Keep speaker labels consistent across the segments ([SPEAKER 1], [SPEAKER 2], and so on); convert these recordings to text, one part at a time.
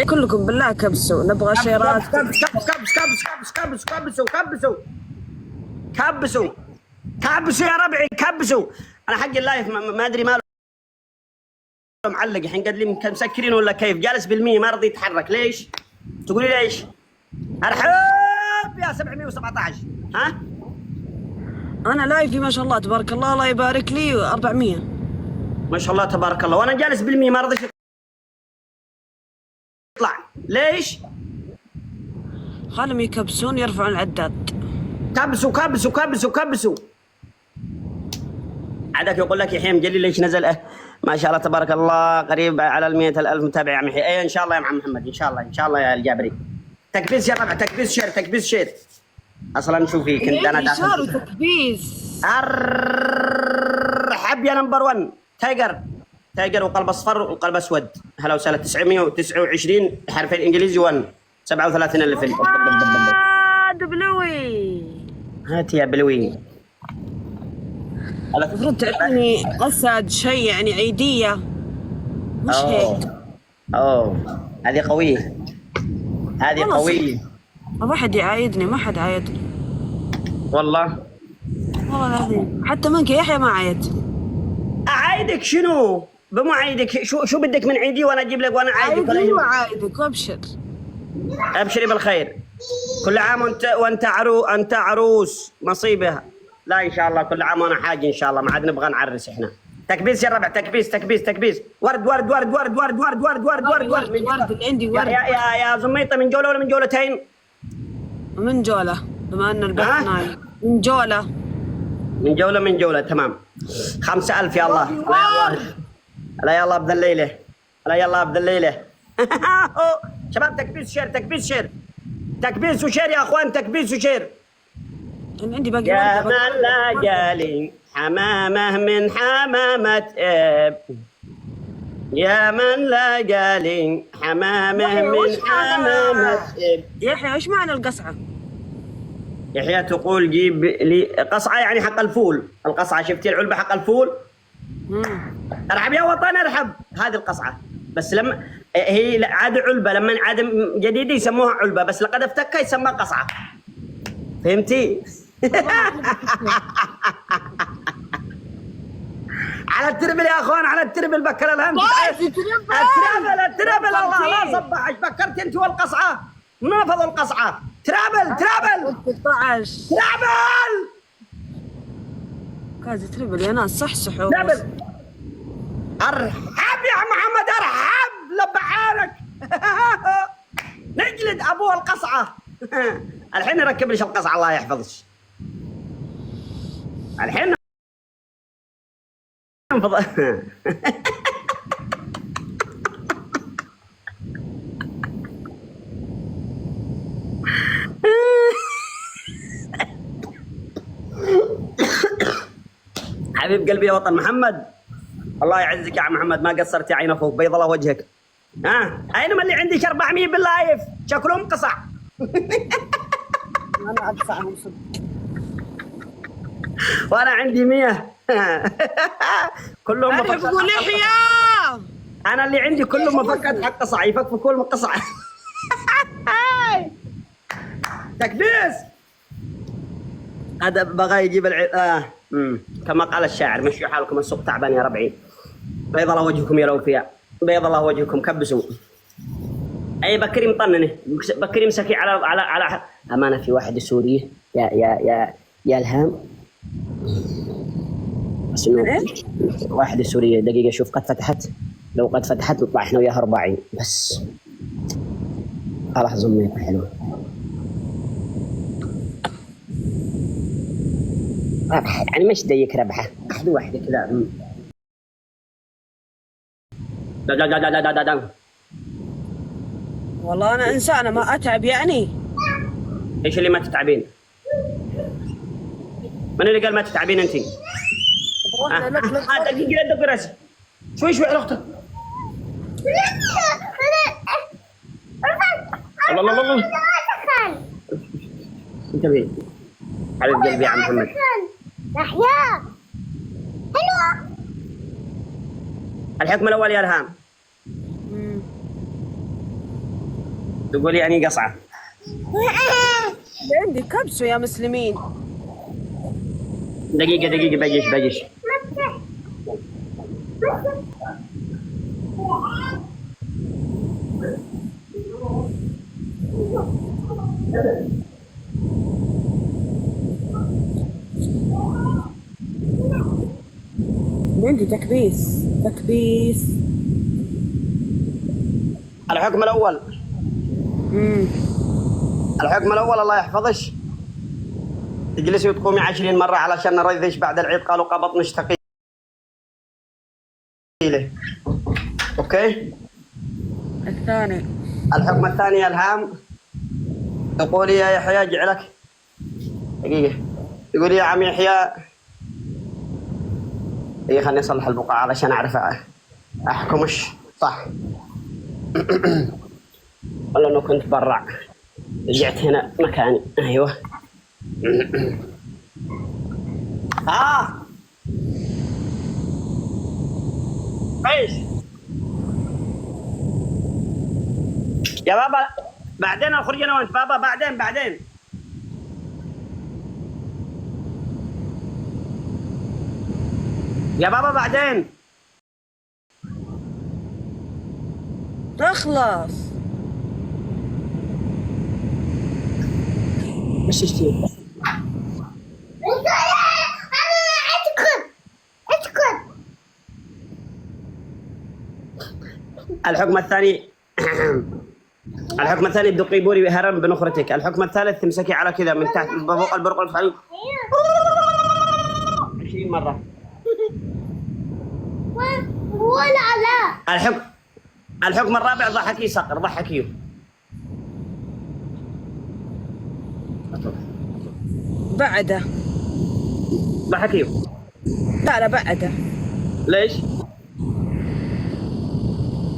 [SPEAKER 1] ليه كلكم بالله كبسوا، نبغى شيرات.
[SPEAKER 2] كبسوا يا ربعي كبسوا. انا حق اللايف ما ادري ماله معلق الحين، قد لي مسكرين ولا كيف، جالس بالمية ما رضي يتحرك. ليش؟ تقولي ليش؟ ارحب يا 717. ها؟
[SPEAKER 1] انا لايفي ما شاء الله تبارك الله، الله يبارك لي 400
[SPEAKER 2] ما شاء الله تبارك الله، وانا جالس بالمية ما رضيش يطلع. ليش؟
[SPEAKER 1] خلهم يكبسون يرفعون العداد.
[SPEAKER 2] كبسوا كبسوا كبسوا كبسوا. عادك يقول لك يحيى مجلي ليش نزل؟ ما شاء الله تبارك الله قريب على 100,000 متابع يا عم يحيى. ايه ان شاء الله يا عم محمد، ان شاء الله ان شاء الله يا الجابري. تكبيس يا ربع، تكبيس شير، تكبيس شير. اصلا شوفي كنت انا داخل
[SPEAKER 1] تكبيس.
[SPEAKER 2] ارحب يا نمبر 1 تايجر. تايجر وقلب اصفر وقلب اسود. هلا وسهلا. 929 حرفين انجليزي 1 37,000.
[SPEAKER 1] دبلوي
[SPEAKER 2] هات يا بلوي.
[SPEAKER 1] المفروض تعطيني قصد شيء يعني عيدية مش هيك.
[SPEAKER 2] هذه قوية، هذه قوية.
[SPEAKER 1] ما حد يعايدني، ما حد عايدني
[SPEAKER 2] والله
[SPEAKER 1] العظيم. حتى منك يا يحيى ما عايدتني.
[SPEAKER 2] أعايدك شنو؟ بمو عايدك شو بدك من عيدي وانا اجيب لك وانا عايدك؟
[SPEAKER 1] عايدني وعايدك وابشر.
[SPEAKER 2] ابشري بالخير. كل عام وانت عروس نصيبها. لا ان شاء الله كل عام وانا حاجه ان شاء الله، ما عاد نبغى نعرس احنا. تكبيس يا ربع، تكبيس تكبيس تكبيس. ورد ورد ورد ورد ورد ورد ورد ورد ورد ورد
[SPEAKER 1] ورد عندي ورد.
[SPEAKER 2] يا زميطه من جوله ولا من جولتين؟
[SPEAKER 1] من جوله، بما ان البث نايم. من جوله
[SPEAKER 2] من جوله تمام. 5,000 يا الله. لا يلا ابدا الليله، لا يلا ابدا الليله. شباب تكبيس شير، تكبيس شير، تكبيس وشير يا اخوان، تكبيس وشير.
[SPEAKER 1] عندي باقي
[SPEAKER 2] يا من لا جالي حمامه من حمامة اب، يا من لا جالي حمامه من حمامة اب.
[SPEAKER 1] يحيى ايش معنى القصعة؟
[SPEAKER 2] يحيى تقول جيب لي قصعة يعني حق الفول. القصعة شفتي العلبة حق الفول؟ ارحب يا وطن ارحب. هذه القصعة بس لما هي عاد علبة، لما عاد جديدة يسموها علبة، بس لقد افتكها يسمى قصعة. فهمتي؟ على التربل يا اخوان، على التربل بكر الهم. التربل الله لا صبحش. بكرت انت والقصعه، نفضوا القصعه. ترابل
[SPEAKER 1] 16
[SPEAKER 2] ترابل
[SPEAKER 1] كازي تربل يا ناس. صحصحوا.
[SPEAKER 2] ترابل. ارحب يا محمد ارحب لبعانك. نجلد ابوه القصعه. الحين نركب ليش القصعه الله يحفظك. الحين حبيب قلبي يا وطن محمد، الله يعزك يا عم محمد، ما قصرت يا عين اخوك، بيض الله وجهك. اينما اللي عندي 400 باللايف شكلهم قصع.
[SPEAKER 1] انا ادفعهم صدق
[SPEAKER 2] وانا عندي 100. كلهم
[SPEAKER 1] مفكات. انا
[SPEAKER 2] اللي عندي كلهم مفكات حق قصع، يفكفكوا من قصع. تكبيس. هذا بغى يجيب كما قال الشاعر مشوا حالكم السوق تعبان يا ربعي. بيض الله وجهكم يا الاوفياء، بيض الله وجهكم. كبسوا. اي بكري مطننه، بكري مسكي على امانه. في واحد سوري يا الهام، واحدة سورية. دقيقة شوف قد فتحت، لو قد فتحت نطلع احنا وياها 40 بس. خلاص زميتها حلوة. ربحة يعني مش ديك ربحة، واحدة كذا.
[SPEAKER 1] والله أنا إنسانة ما أتعب يعني.
[SPEAKER 2] إيش اللي ما تتعبين؟ من اللي قال ما تتعبين أنتِ؟ دقيقة دق راسي شوي شوي على أختك. الله الله الله. انتبهي حبيب قلبي يا عم محمد.
[SPEAKER 3] يحيى حلوة.
[SPEAKER 2] الحكم الأول يا إلهام. تقولي اني قصعه.
[SPEAKER 1] عندي كبسوا يا مسلمين.
[SPEAKER 2] دقيقه بجيش.
[SPEAKER 1] عندي تكبيس.
[SPEAKER 2] الحكم الاول.
[SPEAKER 1] امم
[SPEAKER 2] الحكم الاول الله يحفظش. تجلسي وتقومي 20 مره علشان نريضش بعد العيد قالوا قبضنش ثقيله. اوكي.
[SPEAKER 1] الثاني.
[SPEAKER 2] الحكم الثاني الهام. تقولي يا يحيى جعلك دقيقه. تقولي يا عم يحيى ايه خليني اصلح البقعه علشان اعرف احكمش صح. والله انه كنت برا رجعت هنا مكاني. ايوه. ايش يا بابا بعدين اخرج انا وانت بابا بعدين يا بابا بعدين
[SPEAKER 1] تخلص.
[SPEAKER 2] مش تشتي. الحكم الثاني. الحكم الثاني تدقي بوري هرم بنخرتك. الحكم الثالث تمسكي على كذا من تحت فوق البرقل 20 مرة.
[SPEAKER 3] ولا لا.
[SPEAKER 2] الحكم الرابع ضحكي صقر ضحكيه.
[SPEAKER 1] بعده.
[SPEAKER 2] ضحكيه.
[SPEAKER 1] لا بعده.
[SPEAKER 2] ليش؟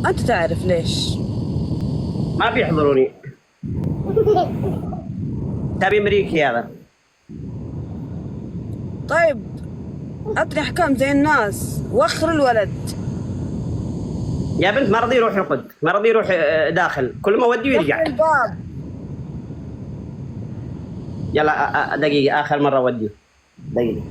[SPEAKER 1] أنت تعرف ليش؟
[SPEAKER 2] ما بيحضروني. تبي امريكي هذا.
[SPEAKER 1] طيب أعطني أحكام زي الناس. وخر الولد.
[SPEAKER 2] يا بنت ما رضي يروح يرقد، ما رضي يروح داخل، كل ما ودي ويرجع.
[SPEAKER 1] الباب.
[SPEAKER 2] يلا دقيقة آخر مرة وديه. دقيقة.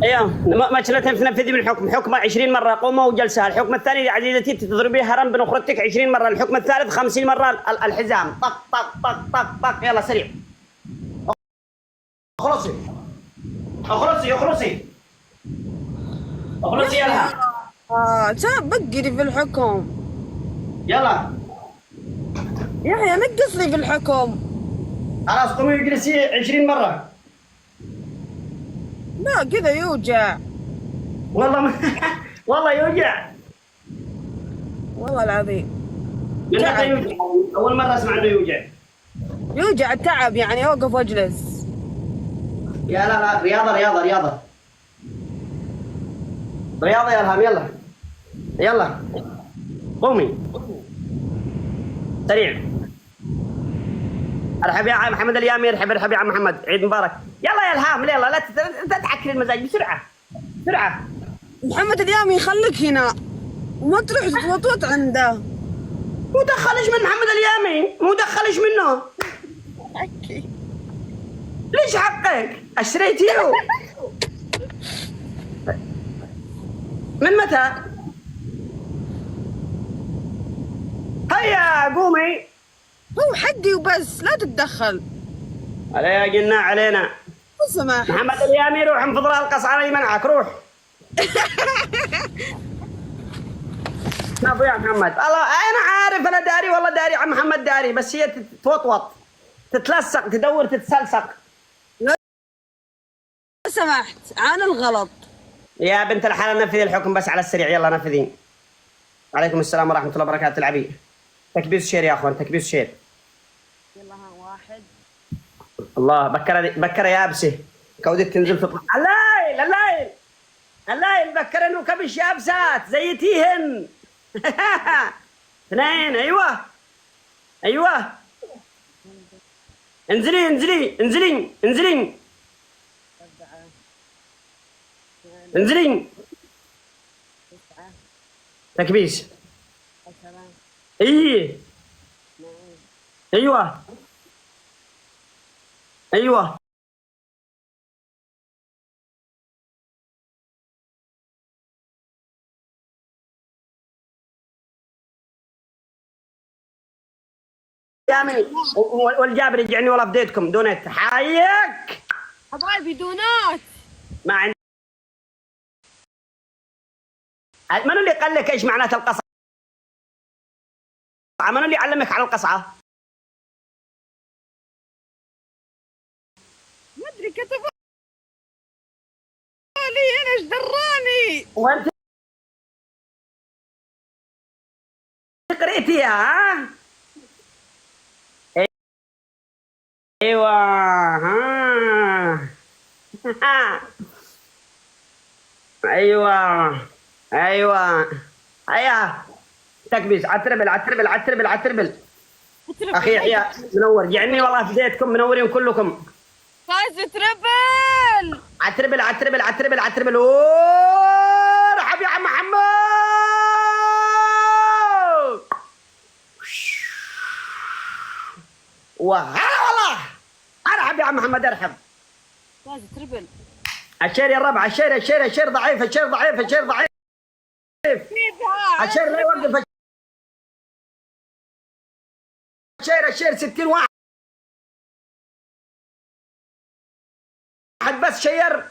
[SPEAKER 2] ايوه ما تنفذي من الحكم. حكم 20 مرة قومة وجلسة. الحكم الثاني يا عزيزتي تضربي هرم بنخرتك 20 مرة. الحكم الثالث 50 مرة الحزام طق طق طق طق طق. يلا سريع. اخلصي يلا.
[SPEAKER 1] بقري في الحكم.
[SPEAKER 2] يلا
[SPEAKER 1] يحيى نقص لي في الحكم.
[SPEAKER 2] خلاص قومي اجلسي 20 مرة.
[SPEAKER 1] لا كذا يوجع.
[SPEAKER 2] والله ما والله يوجع.
[SPEAKER 1] والله العظيم.
[SPEAKER 2] يوجع. أول مرة أسمع إنه يوجع.
[SPEAKER 1] يوجع التعب يعني أوقف وأجلس.
[SPEAKER 2] يا لا رياضة يا الهام. يلا قومي سريع. ارحب يا عم محمد اليامي. ارحب يا عم محمد. عيد مبارك. يلا يا الهام يلا لا تتعكر المزاج بسرعة.
[SPEAKER 1] محمد اليامي خليك هنا وما تروح تتوطوط عنده.
[SPEAKER 2] مو دخلش من محمد اليامي، مو دخلش منه.
[SPEAKER 1] حكي.
[SPEAKER 2] ليش حقك؟ اشتريتيه من متى؟ هيا قومي.
[SPEAKER 1] هو حقي وبس لا تتدخل.
[SPEAKER 2] علينا قلنا علينا.
[SPEAKER 1] لو سمحت.
[SPEAKER 2] محمد اليامي روح انفض لها القصعة يمنعك روح. شوف يا محمد الله انا عارف انا داري والله داري عم محمد داري بس هي تتوطوط تتلصق تدور تتسلسق.
[SPEAKER 1] لو سمحت عن الغلط.
[SPEAKER 2] يا بنت الحلال نفذي الحكم بس على السريع يلا نفذين. وعليكم السلام ورحمة الله وبركاته. العبي تكبيس شير يا اخوان تكبيس شير.
[SPEAKER 1] يلا ها واحد.
[SPEAKER 2] الله بكره يابسه كودت تنزل تطلع الليل بكر انه كبش يابسات زيتيهن. اثنين ايوه انزلي تكبيس.
[SPEAKER 1] السلام.
[SPEAKER 2] ايه ايوه ايوه. يامي والجابر يجعني والله فديتكم دونت حايك
[SPEAKER 1] حبايبي دونات.
[SPEAKER 2] ما عندي. من اللي قال لك ايش معنات القصعه؟ من اللي علمك على القصعه؟
[SPEAKER 1] ما ادري كتبوا لي انا ايش دراني.
[SPEAKER 2] وانت قريتيها ها؟ ايوه ها ايوه ايوه ايوه. تكبيس عتربل عتربل عتربل عتربل. اخي يحيى منور يعني والله فديتكم منورين كلكم.
[SPEAKER 1] فاز تربل.
[SPEAKER 2] عتربل عتربل عتربل عتربل. اوه رحب يا عم محمد. وهلا والله ارحب يا عم محمد ارحب.
[SPEAKER 1] فاز تربل.
[SPEAKER 2] الشير يا الربع الشير الشير الشير ضعيف الشير ضعيف الشير ضعيف. الشير لا يوقف الشير الشير 60 واحد بس شير.